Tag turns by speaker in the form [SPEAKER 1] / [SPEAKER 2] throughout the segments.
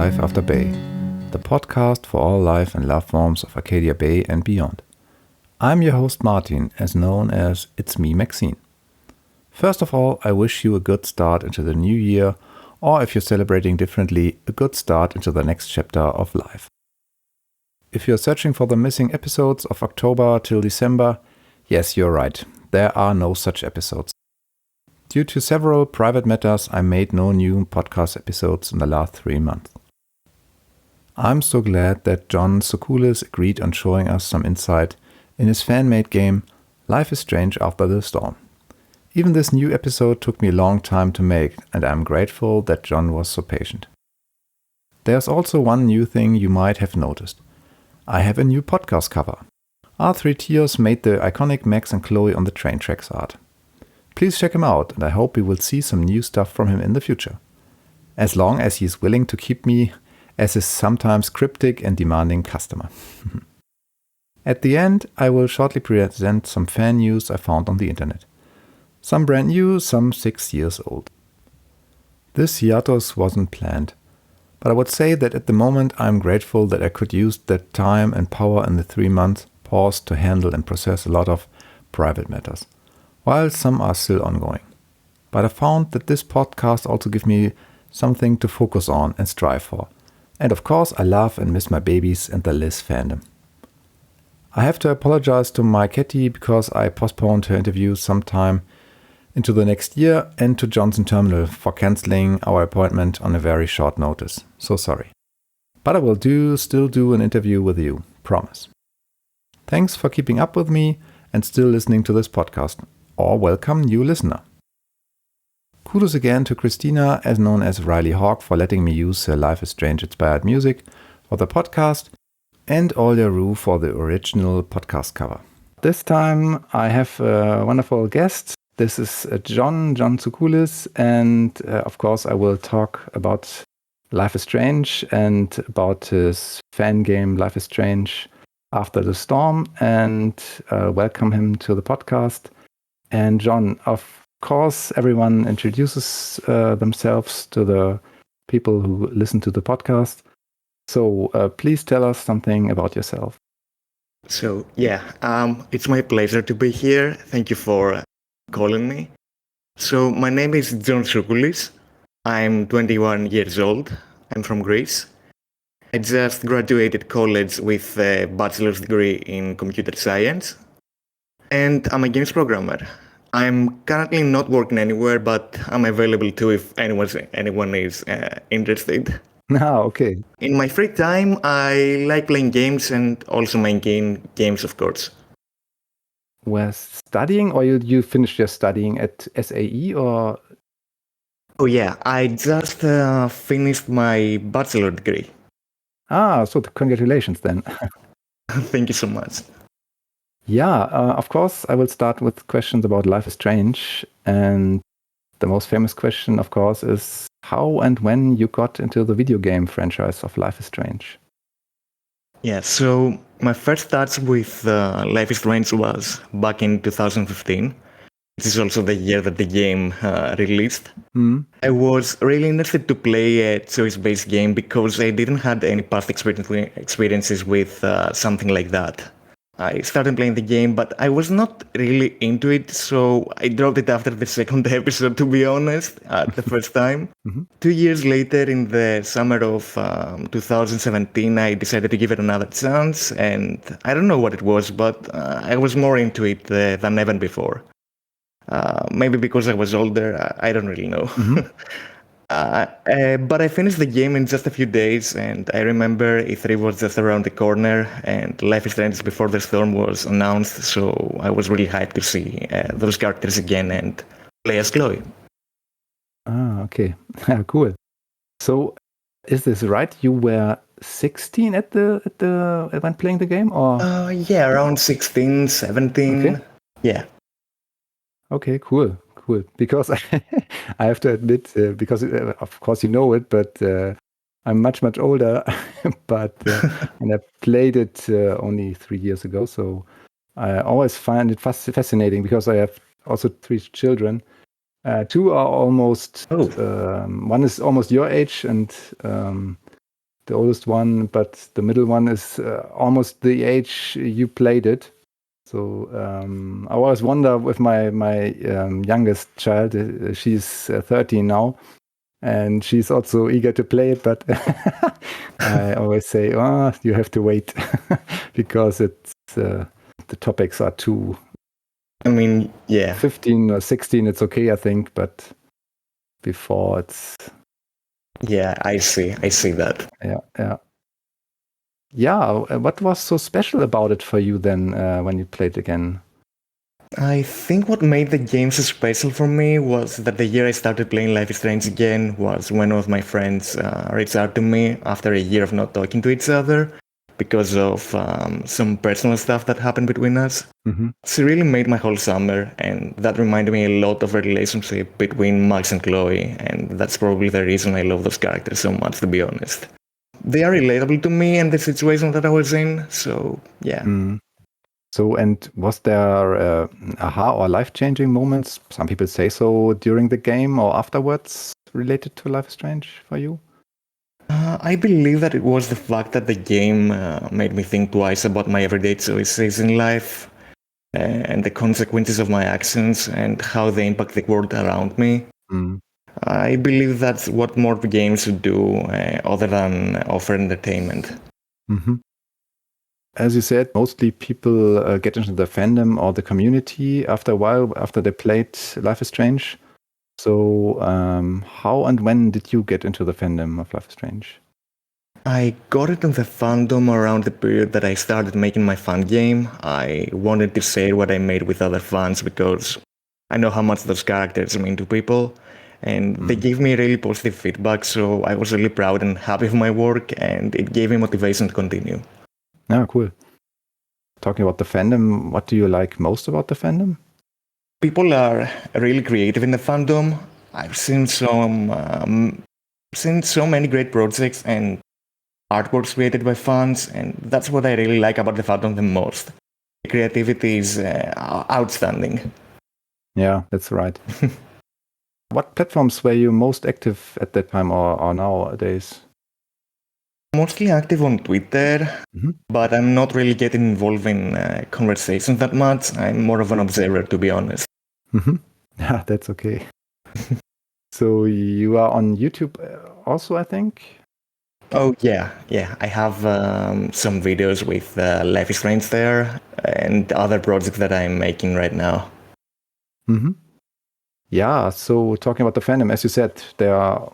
[SPEAKER 1] Life After Bay, the podcast for all life and love forms of Arcadia Bay and beyond. I'm your host Martin, as known as It's Me Maxine. First of all, I wish you a good start into the new year, or if you're celebrating differently, a good start into the next chapter of life. If you're searching for the missing episodes of October till December, yes, you're right, there are no such episodes. Due to several private matters, I made no new podcast episodes in the last 3 months. I'm so glad that John Soukoulis agreed on showing us some insight in his fan-made game Life is Strange After the Storm. Even this new episode took me a long time to make, and I'm grateful that John was so patient. There's also one new thing you might have noticed. I have a new podcast cover. R3Tios made the iconic Max and Chloe on the train tracks art. Please check him out, and I hope we will see some new stuff from him in the future. As long as he is willing to keep me as his sometimes cryptic and demanding customer. At the end, I will shortly present some fan news I found on the internet. Some brand new, some 6 years old. This hiatus wasn't planned, but I would say that at the moment I'm grateful that I could use that time and power in the 3 months pause to handle and process a lot of private matters, while some are still ongoing. But I found that this podcast also gives me something to focus on and strive for. And of course I love and miss my babies and the Liz fandom. I have to apologize to my Kitty because I postponed her interview sometime into the next year, and to Johnson Terminal for cancelling our appointment on a very short notice. So sorry. But I will still do an interview with you, promise. Thanks for keeping up with me and still listening to this podcast, or welcome new listener. Kudos again to Christina, as known as Riley Hawk, for letting me use her Life is Strange inspired music for the podcast, and Olya-Roo for the original podcast cover. This time I have a wonderful guest. This is John Soukoulis, and of course I will talk about Life is Strange and about his fan game Life is Strange After the Storm, and welcome him to the podcast. And John, of course, everyone introduces themselves to the people who listen to the podcast. So please tell us something about yourself.
[SPEAKER 2] So it's my pleasure to be here. Thank you for calling me. So my name is John Soukoulis. I'm 21 years old. I'm from Greece. I just graduated college with a bachelor's degree in computer science. And I'm a games programmer. I'm currently not working anywhere, but I'm available too if anyone is interested.
[SPEAKER 1] Okay.
[SPEAKER 2] In my free time, I like playing games and also making games, of course.
[SPEAKER 1] Were studying, or you finished your studying at SAE, or?
[SPEAKER 2] Oh yeah, I just finished my bachelor degree.
[SPEAKER 1] So congratulations then.
[SPEAKER 2] Thank you so much.
[SPEAKER 1] Yeah, of course I will start with questions about Life is Strange, and the most famous question, of course, is how and when you got into the video game franchise of Life is Strange.
[SPEAKER 2] Yeah, so my first touch with Life is Strange was back in 2015. This is also the year that the game released. I was really interested to play a choice-based game because I didn't have any past experiences with something like that. I started playing the game, but I was not really into it, so I dropped it after the second episode, to be honest, the first time. 2 years later, in the summer of 2017, I decided to give it another chance, and I don't know what it was, but I was more into it than ever before. Maybe because I was older, I don't really know. But I finished the game in just a few days, and I remember E3 was just around the corner, and Life is Strange Before the Storm was announced, so I was really hyped to see those characters again and play as Chloe.
[SPEAKER 1] Okay. Cool. So, is this right? You were 16 when playing the game, or?
[SPEAKER 2] Yeah, around 16, 17.
[SPEAKER 1] Okay.
[SPEAKER 2] Yeah.
[SPEAKER 1] Okay, cool. Because I have to admit, because of course you know it, but I'm much older. But and I played it only 3 years ago, so I always find it fascinating because I have also 3 children. 2 are almost. One is almost your age, and the oldest one, but the middle one is almost the age you played it. So I always wonder with my youngest child, she's 13 now, and she's also eager to play it, but I always say, oh, you have to wait because it's the topics are too.
[SPEAKER 2] I mean, yeah.
[SPEAKER 1] 15 or 16, it's okay, I think, but before it's.
[SPEAKER 2] Yeah, I see that.
[SPEAKER 1] Yeah. What was so special about it for you then when you played again?
[SPEAKER 2] I think what made the game so special for me was that the year I started playing Life is Strange again was when one of my friends reached out to me after a year of not talking to each other because of some personal stuff that happened between us.
[SPEAKER 1] Mm-hmm.
[SPEAKER 2] So it really made my whole summer, and that reminded me a lot of a relationship between Max and Chloe, and that's probably the reason I love those characters so much, to be honest. They are relatable to me and the situation that I was in, so yeah.
[SPEAKER 1] Mm. So, and was there aha or life-changing moments, some people say so, during the game or afterwards related to Life is Strange for you?
[SPEAKER 2] I believe that it was the fact that the game made me think twice about my everyday choices in life and the consequences of my actions and how they impact the world around me.
[SPEAKER 1] Mm.
[SPEAKER 2] I believe that's what more games should do other than offer entertainment.
[SPEAKER 1] Mm-hmm. As you said, mostly people get into the fandom or the community after a while, after they played Life is Strange. So how and when did you get into the fandom of Life is Strange?
[SPEAKER 2] I got into the fandom around the period that I started making my fan game. I wanted to share what I made with other fans because I know how much those characters mean to people. And they gave me really positive feedback, so I was really proud and happy with my work, and it gave me motivation to continue.
[SPEAKER 1] Yeah, cool. Talking about the fandom, what do you like most about the fandom?
[SPEAKER 2] People are really creative in the fandom. I've seen so many great projects and artworks created by fans, and that's what I really like about the fandom the most. The creativity is outstanding.
[SPEAKER 1] Yeah, that's right. What platforms were you most active at that time or nowadays?
[SPEAKER 2] Mostly active on Twitter, but I'm not really getting involved in conversations that much. I'm more of an observer, to be honest.
[SPEAKER 1] Yeah, that's okay. So you are on YouTube also, I think?
[SPEAKER 2] Oh, yeah. I have some videos with Life is Strange there and other projects that I'm making right now.
[SPEAKER 1] Yeah, so talking about the fandom, as you said, there are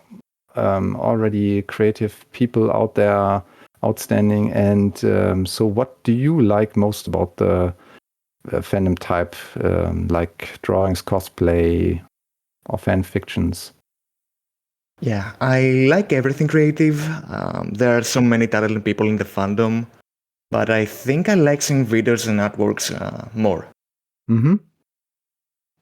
[SPEAKER 1] already creative people out there, outstanding. And so what do you like most about the fandom type, like drawings, cosplay, or fan fictions?
[SPEAKER 2] Yeah, I like everything creative. There are so many talented people in the fandom, but I think I like seeing videos and artworks more.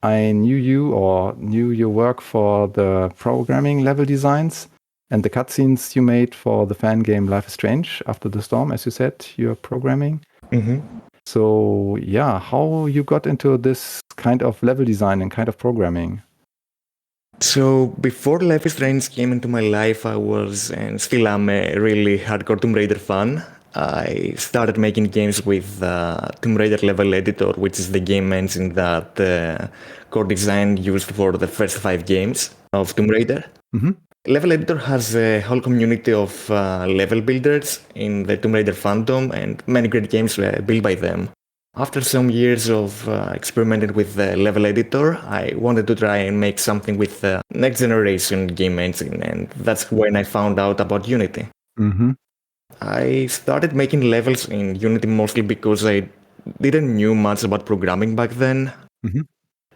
[SPEAKER 1] I knew your work for the programming level designs and the cutscenes you made for the fan game Life is Strange After the Storm, as you said, you're programming. So yeah, how you got into this kind of level design and kind of programming?
[SPEAKER 2] So before Life is Strange came into my life, I was and still am a really hardcore Tomb Raider fan. I started making games with Tomb Raider Level Editor, which is the game engine that core design used for the first 5 games of Tomb Raider. Level Editor has a whole community of level builders in the Tomb Raider fandom and many great games built by them. After some years of experimenting with the Level Editor, I wanted to try and make something with the next generation game engine, and that's when I found out about Unity. I started making levels in Unity mostly because I didn't know much about programming back then.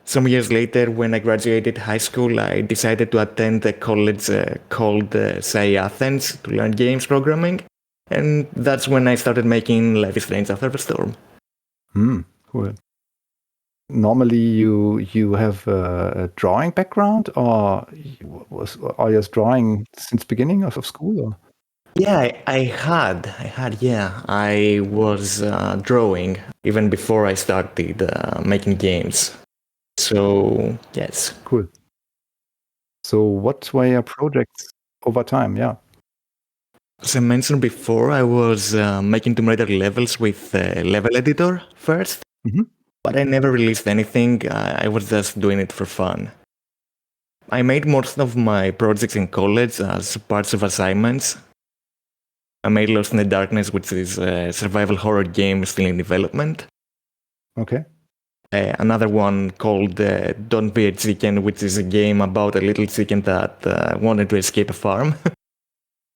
[SPEAKER 2] Some years later, when I graduated high school, I decided to attend a college called SAI Athens to learn games programming, and that's when I started making Life is Strange After the Storm.
[SPEAKER 1] Cool. Normally, you have a drawing background, or are you drawing since beginning of school? Or?
[SPEAKER 2] Yeah, I had. Yeah, I was drawing even before I started making games. So yes.
[SPEAKER 1] Cool. So what were your projects over time? Yeah.
[SPEAKER 2] As I mentioned before, I was making Tomb Raider levels with Level Editor first, but I never released anything. I was just doing it for fun. I made most of my projects in college as parts of assignments. I made Lost in the Darkness, which is a survival horror game still in development.
[SPEAKER 1] Okay.
[SPEAKER 2] Another one called Don't Be a Chicken, which is a game about a little chicken that wanted to escape a farm.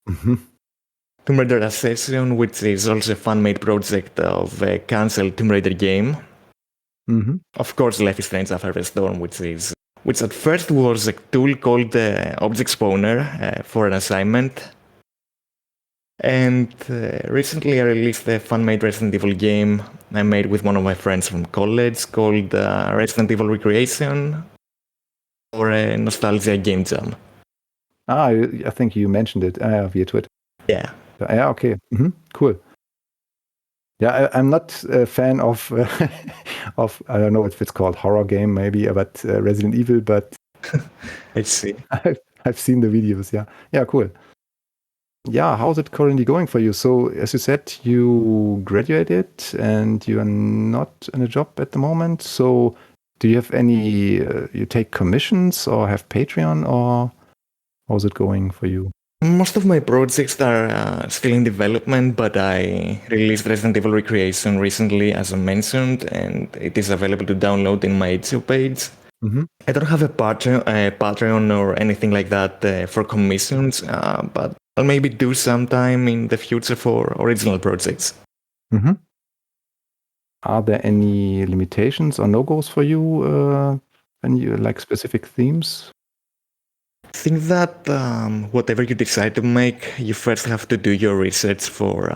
[SPEAKER 2] Tomb Raider Ascension, which is also a fan-made project of a cancelled Tomb Raider game. Of course, Life is Strange After the Storm, which at first was a tool called Object Spawner for an assignment. And recently I released a fan-made Resident Evil game I made with one of my friends from college called Resident Evil Recreation or a Nostalgia Game Jam.
[SPEAKER 1] I think you mentioned it via Twitter.
[SPEAKER 2] Yeah.
[SPEAKER 1] Yeah, okay. Cool. Yeah, I'm not a fan of, I don't know if it's called horror game maybe, but Resident Evil, but
[SPEAKER 2] I see.
[SPEAKER 1] I've seen the videos, yeah. Yeah, cool. Yeah, how's it currently going for you? So, as you said, you graduated and you are not in a job at the moment. So, do you have any, you take commissions or have Patreon, or how's it going for you?
[SPEAKER 2] Most of my projects are still in development, but I released Resident Evil Recreation recently, as I mentioned, and it is available to download in my itch.io page. I don't have a Patreon or anything like that for commissions, but I'll maybe do sometime in the future for original projects.
[SPEAKER 1] Are there any limitations or no-goes for you when you like specific themes?
[SPEAKER 2] I think that whatever you decide to make, you first have to do your research for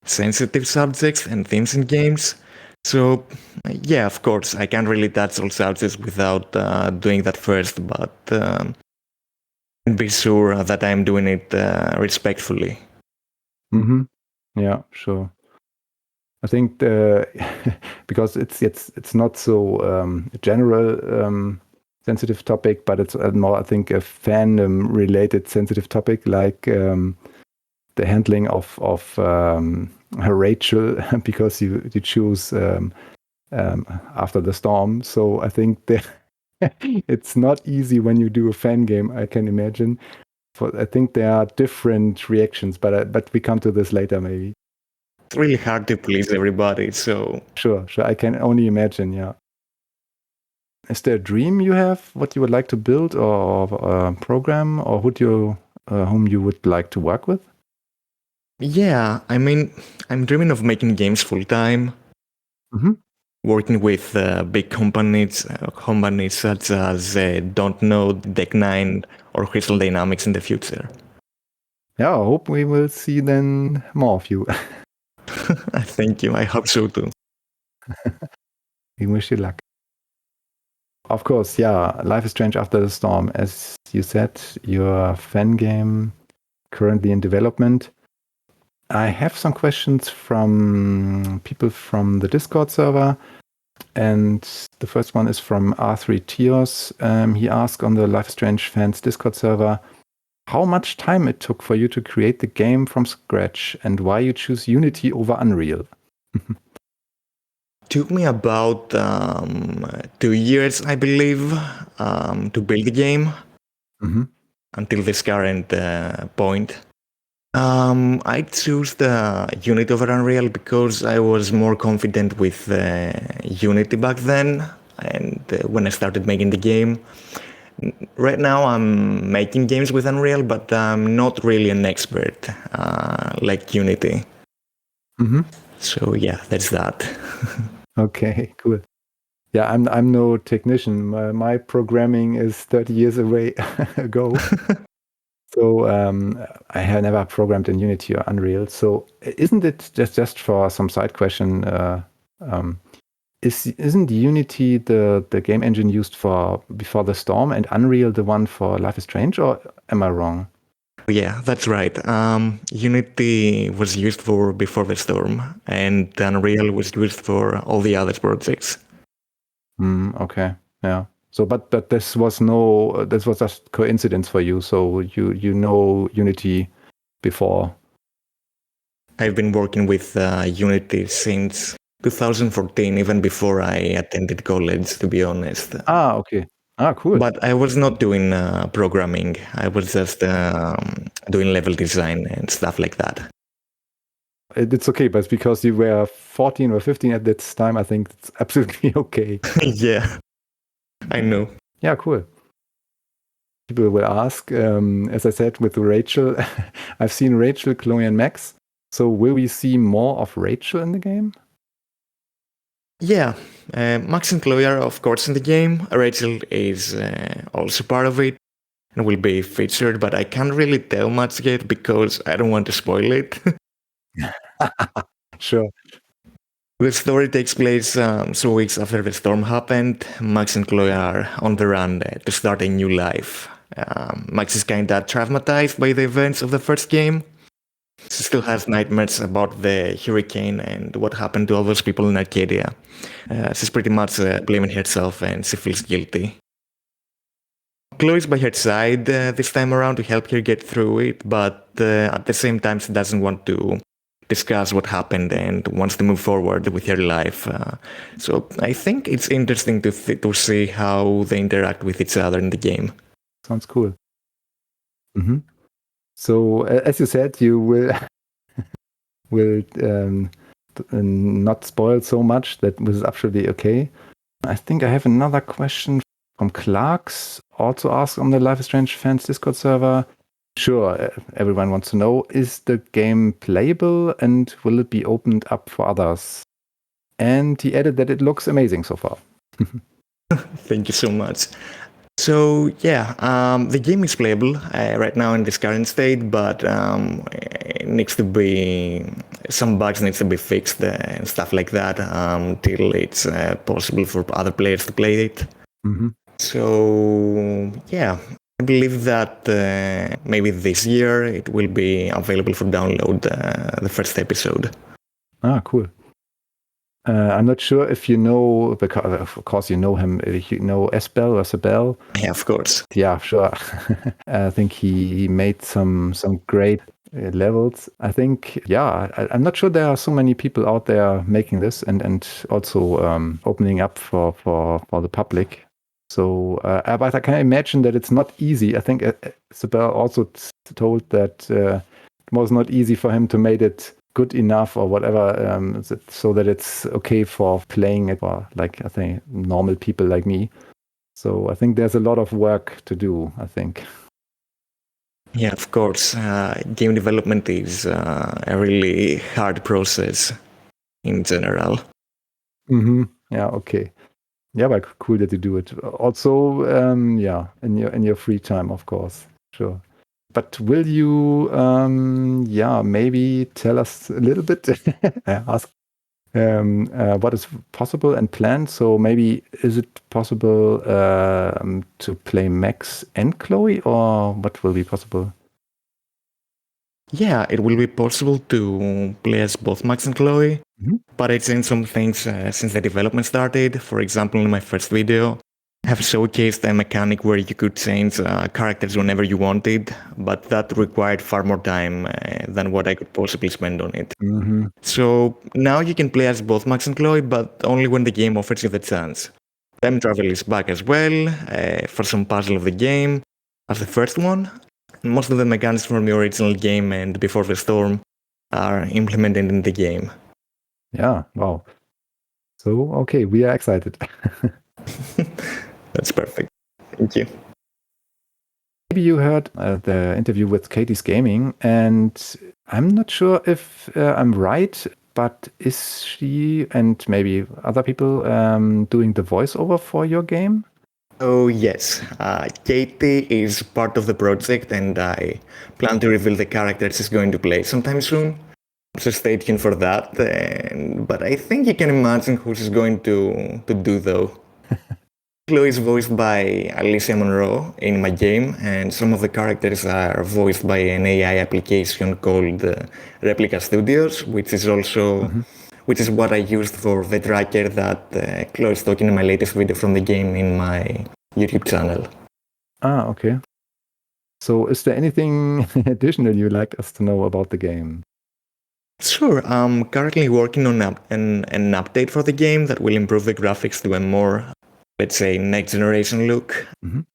[SPEAKER 2] sensitive subjects and themes in games. So, yeah, of course, I can't really touch all subjects without doing that first, but be sure that I'm doing it respectfully.
[SPEAKER 1] Yeah, sure. I think because it's not so general sensitive topic, but it's more, I think, a fandom related sensitive topic, like the handling of Rachel, because you choose After the Storm. So I think it's not easy when you do a fan game, I can imagine. I think there are different reactions, but we come to this later maybe.
[SPEAKER 2] It's really hard to please everybody, so...
[SPEAKER 1] Sure, I can only imagine, yeah. Is there a dream you have, what you would like to build or program, or whom you would like to work with?
[SPEAKER 2] Yeah, I mean, I'm dreaming of making games full-time. Working with big companies such as Dontnod, Deck9, or Crystal Dynamics in the future.
[SPEAKER 1] Yeah, I hope we will see then more of you.
[SPEAKER 2] Thank you, I hope so too.
[SPEAKER 1] We wish you luck. Of course, yeah, Life is Strange After the Storm. As you said, your fan game currently in development. I have some questions from people from the Discord server. And the first one is from R3Tios. He asked on the Life is Strange fans Discord server, how much time it took for you to create the game from scratch and why you choose Unity over Unreal?
[SPEAKER 2] Took me about 2 years, I believe, to build the game until this current point. I chose the Unity over Unreal because I was more confident with Unity back then, and when I started making the game. Right now I'm making games with Unreal, but I'm not really an expert like Unity. So yeah, that's that.
[SPEAKER 1] Okay, cool. Yeah, I'm no technician. My programming is 30 years ago. So I have never programmed in Unity or Unreal. So isn't it just for some side question? Isn't Unity the game engine used for Before the Storm and Unreal the one for Life is Strange, or am I wrong?
[SPEAKER 2] Yeah, that's right. Unity was used for Before the Storm, and Unreal was used for all the other projects.
[SPEAKER 1] Okay, yeah. So, but this was just coincidence for you. So you know Unity before?
[SPEAKER 2] I've been working with Unity since 2014, even before I attended college, to be honest.
[SPEAKER 1] Okay. Cool.
[SPEAKER 2] But I was not doing programming. I was just doing level design and stuff like that.
[SPEAKER 1] It's okay, but because you were 14 or 15 at this time, I think it's absolutely okay.
[SPEAKER 2] Yeah, I know.
[SPEAKER 1] Yeah, cool. People will ask, as I said, with Rachel, I've seen Rachel, Chloe, and Max. So will we see more of Rachel in the game?
[SPEAKER 2] Yeah, Max and Chloe are of course in the game. Rachel is also part of it and will be featured, but I can't really tell much yet because I don't want to spoil it.
[SPEAKER 1] Sure.
[SPEAKER 2] The story takes place some weeks after the storm happened. Max and Chloe are on the run to start a new life. Max is kinda traumatized by the events of the first game. She still has nightmares about the hurricane and what happened to all those people in Arcadia. She's pretty much blaming herself and she feels guilty. Chloe's by her side this time around to help her get through it, but at the same time she doesn't want to discuss what happened and wants to move forward with her life. So I think it's interesting to see how they interact with each other in the game.
[SPEAKER 1] Sounds cool. Mm-hmm. So as you said, you will not spoil so much. That was absolutely okay. I think I have another question from Clarks, also asked on the Life is Strange fans Discord server. Sure, everyone wants to know, is the game playable and will it be opened up for others? And he added that it looks amazing so far.
[SPEAKER 2] Thank you so much. So yeah, the game is playable right now in this current state, but it needs to be, some bugs needs to be fixed and stuff like that till it's possible for other players to play it.
[SPEAKER 1] Mm-hmm.
[SPEAKER 2] So yeah, I believe that maybe this year it will be available for download, the first episode.
[SPEAKER 1] Cool. I'm not sure if you know, because of course you know him, you know Esbel or Sabel.
[SPEAKER 2] Yeah, of course.
[SPEAKER 1] Yeah, sure. I think he made some great levels. I think, yeah, I'm not sure there are so many people out there making this and also opening up for the public. So, but I can imagine that it's not easy. I think Sabel also told that it was not easy for him to make it good enough or whatever, so that it's okay for playing it for, like, I think, normal people like me. So I think there's a lot of work to do, I think.
[SPEAKER 2] Yeah, of course. Game development is a really hard process in general.
[SPEAKER 1] Mm-hmm. Yeah, okay. Yeah, but cool that you do it. Also, yeah, in your free time, of course. Sure. But will you, maybe tell us a little bit, ask what is possible and planned? So maybe is it possible to play Max and Chloe, or what will be possible?
[SPEAKER 2] Yeah, it will be possible to play as both Max and Chloe, but I changed some things since the development started. For example, in my first video, I have showcased a mechanic where you could change characters whenever you wanted, but that required far more time than what I could possibly spend on it.
[SPEAKER 1] Mm-hmm.
[SPEAKER 2] So now you can play as both Max and Chloe, but only when the game offers you the chance. Time travel is back as well, for some puzzle of the game, as the first one. Most of the mechanics from the original game and Before the Storm are implemented in the game.
[SPEAKER 1] Yeah, wow. So, okay, we are excited.
[SPEAKER 2] That's perfect. Thank you.
[SPEAKER 1] Maybe you heard the interview with Katie's Gaming, and I'm not sure if I'm right, but is she and maybe other people doing the voiceover for your game?
[SPEAKER 2] Oh yes, Katie is part of the project and I plan to reveal the character she's going to play sometime soon. So stay tuned for that. But I think you can imagine who she's going to do though. Chloe is voiced by Alicia Monroe in my game, and some of the characters are voiced by an AI application called Replica Studios, which is also which is what I used for the tracker that Chloe is talking in my latest video from the game in my YouTube channel.
[SPEAKER 1] Okay. So is there anything additional you'd like us to know about the game?
[SPEAKER 2] Sure, I'm currently working on an update for the game that will improve the graphics to a more, let's say, next generation look.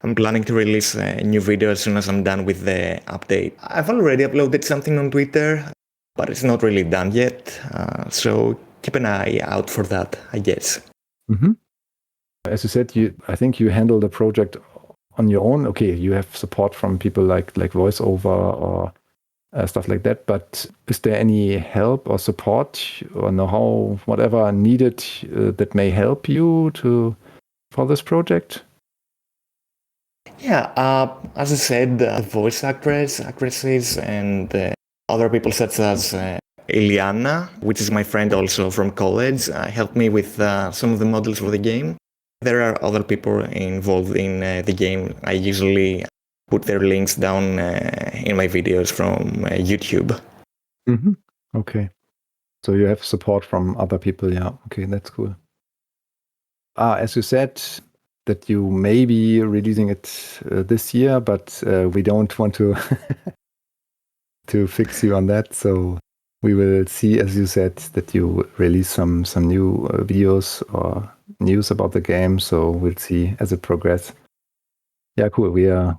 [SPEAKER 2] I'm planning to release a new video as soon as I'm done with the update. I've already uploaded something on Twitter, but it's not really done yet, so keep an eye out for that, I guess.
[SPEAKER 1] As you said, I think you handle the project on your own. Okay, you have support from people like voiceover or stuff like that, but is there any help or support or know-how, whatever needed that may help you for this project?
[SPEAKER 2] Yeah, as I said, voice actresses, and other people such as Iliana, which is my friend also from college, helped me with some of the models for the game. There are other people involved in the game. I usually put their links down in my videos from YouTube.
[SPEAKER 1] Okay. So you have support from other people. Yeah. Okay, that's cool. As you said, that you may be releasing it this year, but we don't want to to fix you on that. So we will see, as you said, that you release some new videos or news about the game. So we'll see as it progresses. Yeah, cool. We are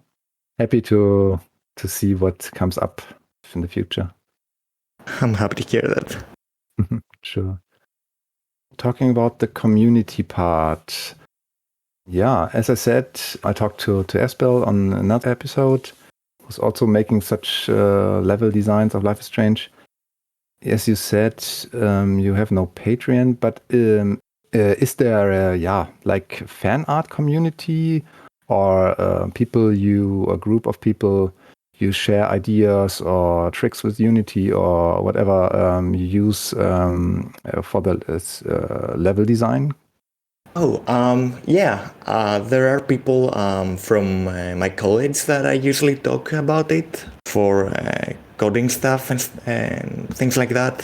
[SPEAKER 1] happy to see what comes up in the future.
[SPEAKER 2] I'm happy to hear that.
[SPEAKER 1] Sure. Talking about the community part. Yeah, as I said, I talked to Espel on another episode, who's also making such level designs of Life is Strange. As you said, you have no Patreon, but is there a like fan art community or a group of people you share ideas or tricks with Unity or whatever you use for the level design?
[SPEAKER 2] Oh, yeah. There are people from my college that I usually talk about it for coding stuff and things like that.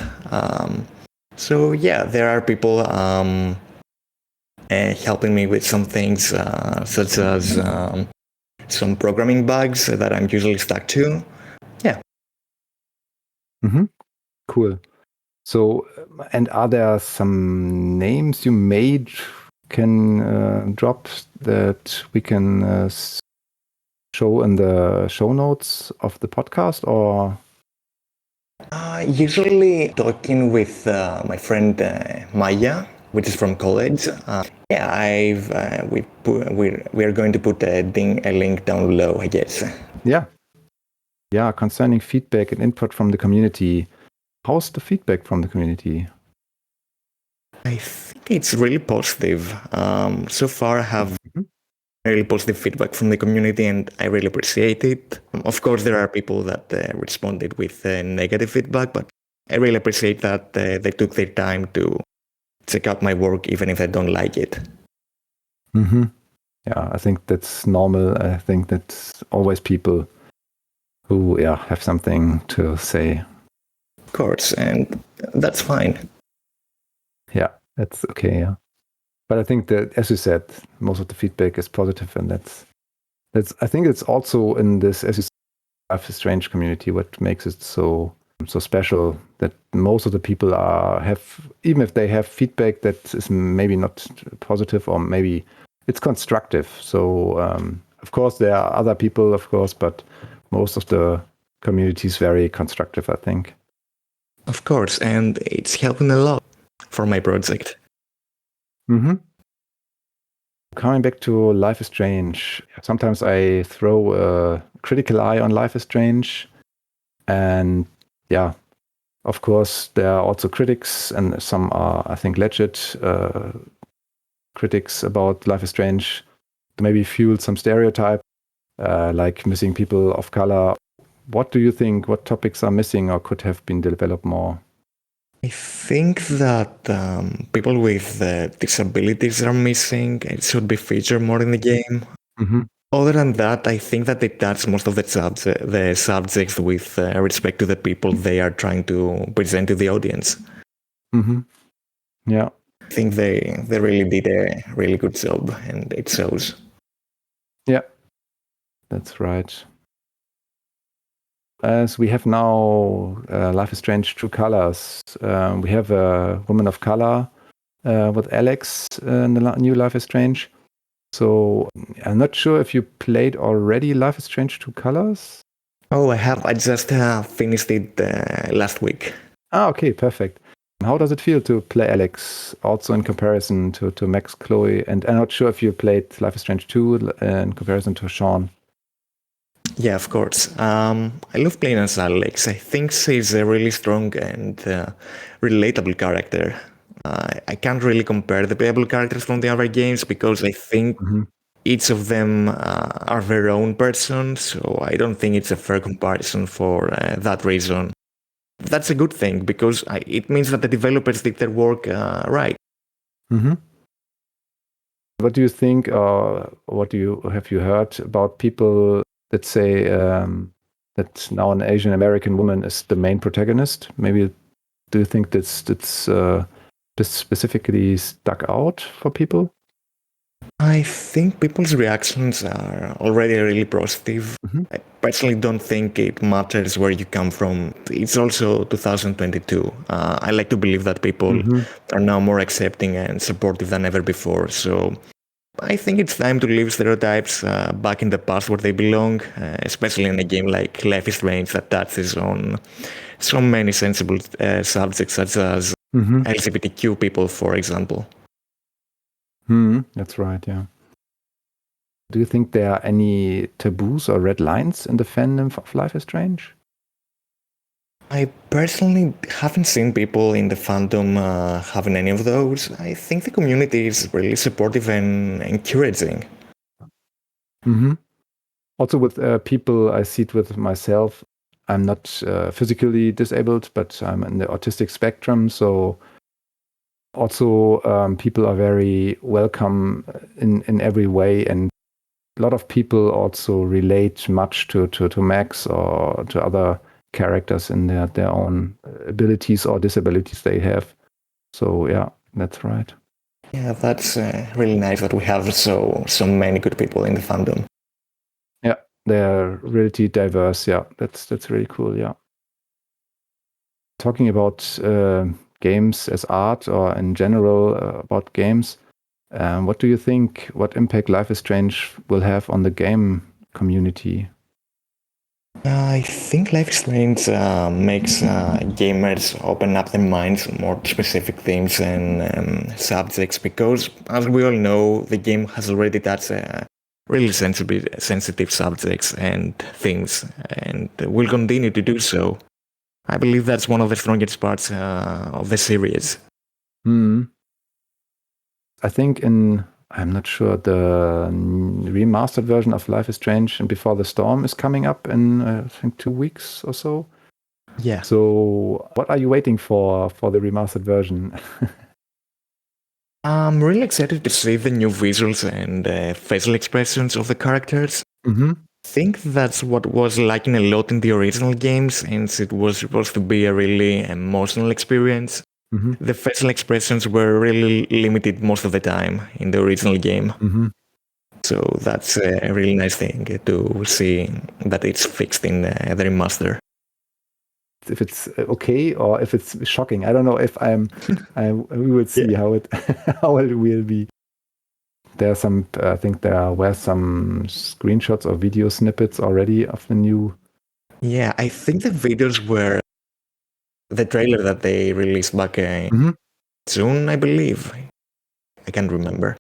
[SPEAKER 2] So yeah, there are people helping me with some things such as some programming bugs that I'm usually stuck to. Yeah.
[SPEAKER 1] Cool. So, and are there some names you made can drop that we can show in the show notes of the podcast, or?
[SPEAKER 2] Usually talking with my friend Maya, which is from college. Yeah, we are going to put a link down below, I guess.
[SPEAKER 1] Yeah. Concerning feedback and input from the community, how's the feedback from the community?
[SPEAKER 2] I think it's really positive. So far, I have really positive feedback from the community, and I really appreciate it. Of course, there are people that responded with negative feedback, but I really appreciate that they took their time to check out my work, even if I don't like it.
[SPEAKER 1] Yeah, I think that's normal. I think that's always people who have something to say.
[SPEAKER 2] Of course, and that's fine.
[SPEAKER 1] Yeah, that's okay. Yeah, but I think that, as you said, most of the feedback is positive, and that's. I think it's also in this, as you said, Life is Strange community, what makes it so special, that most of the people even if they have feedback that is maybe not positive or maybe it's constructive. So of course there are other people, of course, but most of the community is very constructive, I think.
[SPEAKER 2] Of course, and it's helping a lot for my project.
[SPEAKER 1] Coming back to Life is Strange, sometimes I throw a critical eye on Life is Strange, and yeah, of course there are also critics, and some are, I think, legit critics about Life is Strange, maybe fuel some stereotype, like missing people of color. What do you think? What topics are missing or could have been developed more?
[SPEAKER 2] I think that people with disabilities are missing. It should be featured more in the game. Other than that, I think that they touch most of the subjects with respect to the people they are trying to present to the audience.
[SPEAKER 1] Yeah.
[SPEAKER 2] I think they really did a really good job, and it shows.
[SPEAKER 1] Yeah, that's right. as we have now Life is Strange True Colors. We have a woman of color with Alex in the new Life is Strange. So I'm not sure if you played already Life is Strange True Colors.
[SPEAKER 2] Oh, I have. I just finished it last week.
[SPEAKER 1] Okay, perfect. How does it feel to play Alex, also in comparison to Max, Chloe? And I'm not sure if you played Life is Strange 2 in comparison to Sean.
[SPEAKER 2] Yeah, of course. I love playing as Alex. I think she's a really strong and relatable character. I can't really compare the playable characters from the other games because I think each of them are their own person, so I don't think it's a fair comparison for that reason. That's a good thing because it means that the developers did their work right.
[SPEAKER 1] Mm-hmm. What do you think, or have you heard about people that say that now an Asian American woman is the main protagonist? Maybe do you think that's specifically stuck out for people?
[SPEAKER 2] I think people's reactions are already really positive. I personally don't think it matters where you come from. It's also 2022. I like to believe that people are now more accepting and supportive than ever before. So I think it's time to leave stereotypes back in the past where they belong, especially in a game like Life is Strange that touches on so many sensible subjects such as LGBTQ people, for example.
[SPEAKER 1] That's right, yeah. Do you think there are any taboos or red lines in the fandom of Life is Strange?
[SPEAKER 2] I personally haven't seen people in the fandom having any of those. I think the community is really supportive and encouraging.
[SPEAKER 1] Also with people, I see it with myself. I'm not physically disabled, but I'm in the autistic spectrum, so also people are very welcome in every way, and a lot of people also relate much to Max or to other characters in their own abilities or disabilities they have. So yeah, that's right.
[SPEAKER 2] Yeah, that's really nice that we have so many good people in the fandom.
[SPEAKER 1] Yeah, they're really diverse. Yeah, that's really cool. Yeah. Talking about games as art or in general about games, what do you think? What impact Life is Strange will have on the game community?
[SPEAKER 2] I think Life is Strange makes gamers open up their minds to more specific themes and subjects because, as we all know, the game has already touched really sensitive subjects and things, and will continue to do so. I believe that's one of the strongest parts of the series.
[SPEAKER 1] I think I'm not sure, the remastered version of Life is Strange and Before the Storm is coming up in, I think, 2 weeks or so.
[SPEAKER 2] Yeah.
[SPEAKER 1] So what are you waiting for the remastered version?
[SPEAKER 2] I'm really excited to see the new visuals and facial expressions of the characters. I think that's what was lacking a lot in the original game, since it was supposed to be a really emotional experience. The facial expressions were really limited most of the time in the original game. So that's a really nice thing to see that it's fixed in the remaster.
[SPEAKER 1] If it's okay or if it's shocking, I don't know. If we will see how it will be. There are I think there were some screenshots or video snippets already of the new.
[SPEAKER 2] Yeah, I think the videos were the trailer that they released back in June, I believe. I can't remember.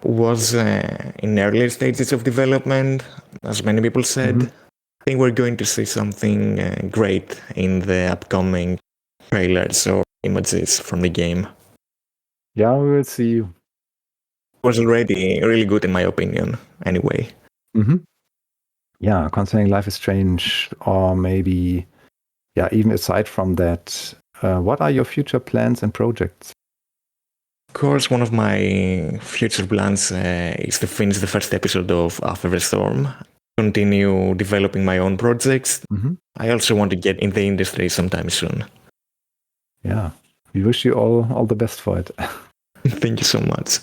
[SPEAKER 2] Was in earlier stages of development, as many people said. I think we're going to see something great in the upcoming trailers or images from the game.
[SPEAKER 1] Yeah, we will see.
[SPEAKER 2] It was already really good in my opinion, anyway.
[SPEAKER 1] Yeah, concerning Life is Strange, or maybe, yeah, even aside from that, what are your future plans and projects?
[SPEAKER 2] Of course, one of my future plans is to finish the first episode of After the Storm, continue developing my own projects. I also want to get in the industry sometime soon.
[SPEAKER 1] Yeah, we wish you all the best for it.
[SPEAKER 2] Thank you so much.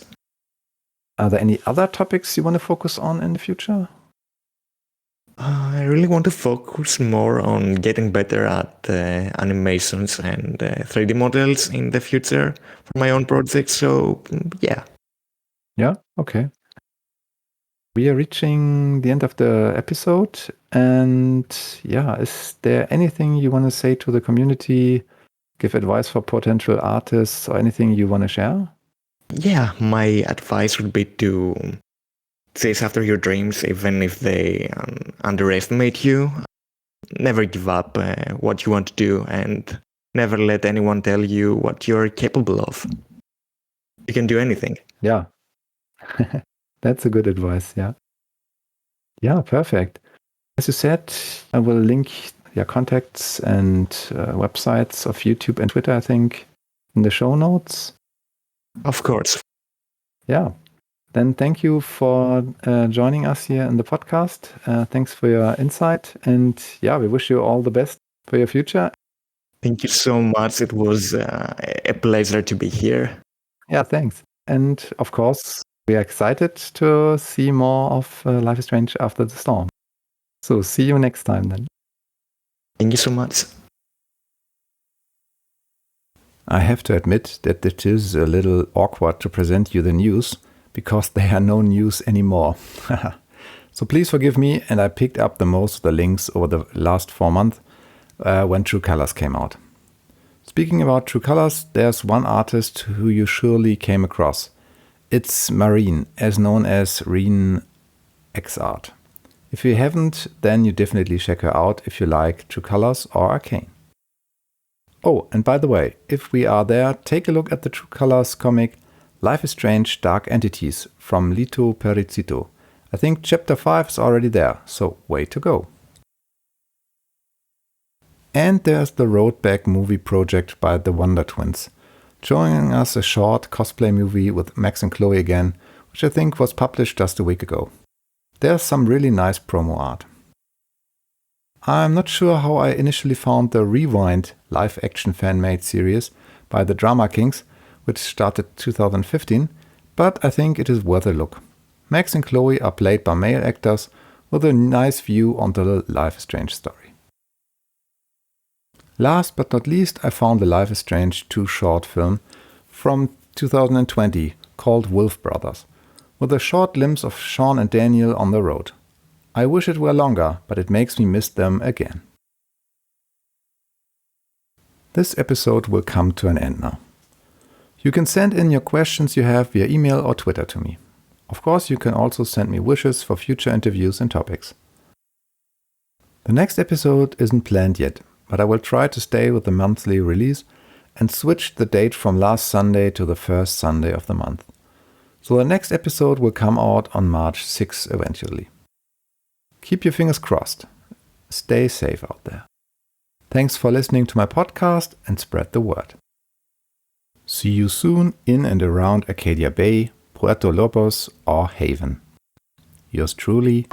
[SPEAKER 1] Are there any other topics you want to focus on in the future?
[SPEAKER 2] I really want to focus more on getting better at animations and 3D models in the future for my own projects. So, yeah.
[SPEAKER 1] Yeah, okay. We are reaching the end of the episode. And yeah, is there anything you want to say to the community? Give advice for potential artists or anything you want to share?
[SPEAKER 2] Yeah, my advice would be to chase after your dreams, even if they underestimate you. Never give up what you want to do, and never let anyone tell you what you're capable of. You can do anything.
[SPEAKER 1] Yeah. That's a good advice. Yeah. Yeah, perfect. As you said, I will link your contacts and websites of YouTube and Twitter, I think, in the show notes.
[SPEAKER 2] Of course.
[SPEAKER 1] Yeah. Then thank you for joining us here in the podcast. Thanks for your insight. And yeah, we wish you all the best for your future.
[SPEAKER 2] Thank you so much. It was a pleasure to be here.
[SPEAKER 1] Yeah, thanks. And of course, we are excited to see more of Life is Strange After the Storm. So see you next time then.
[SPEAKER 2] Thank you so much.
[SPEAKER 1] I have to admit that it is a little awkward to present you the news because there are no news anymore. So please forgive me, and I picked up the most of the links over the last 4 months when True Colors came out. Speaking about True Colors, there's one artist who you surely came across. It's Marine, as known as Reen X-Art. If you haven't, then you definitely check her out if you like True Colors or Arcane. Oh, and by the way, if we are there, take a look at the True Colors comic Life is Strange Dark Entities from Lito Pericito. I think chapter 5 is already there, so way to go. And there's the Road Back movie project by the Wonder Twins, showing us a short cosplay movie with Max and Chloe again, which I think was published just a week ago. There's some really nice promo art. I'm not sure how I initially found the Rewind live-action fan-made series by the Drama Kings, which started 2015, but I think it is worth a look. Max and Chloe are played by male actors with a nice view on the Life is Strange story. Last but not least, I found the Life is Strange 2 short film from 2020 called Wolf Brothers, with a short glimpse of Sean and Daniel on the road. I wish it were longer, but it makes me miss them again. This episode will come to an end now. You can send in your questions you have via email or Twitter to me. Of course, you can also send me wishes for future interviews and topics. The next episode isn't planned yet, but I will try to stay with the monthly release and switch the date from last Sunday to the first Sunday of the month. So the next episode will come out on March 6th eventually. Keep your fingers crossed. Stay safe out there. Thanks for listening to my podcast and spread the word. See you soon in and around Arcadia Bay, Puerto Lobos or Haven. Yours truly,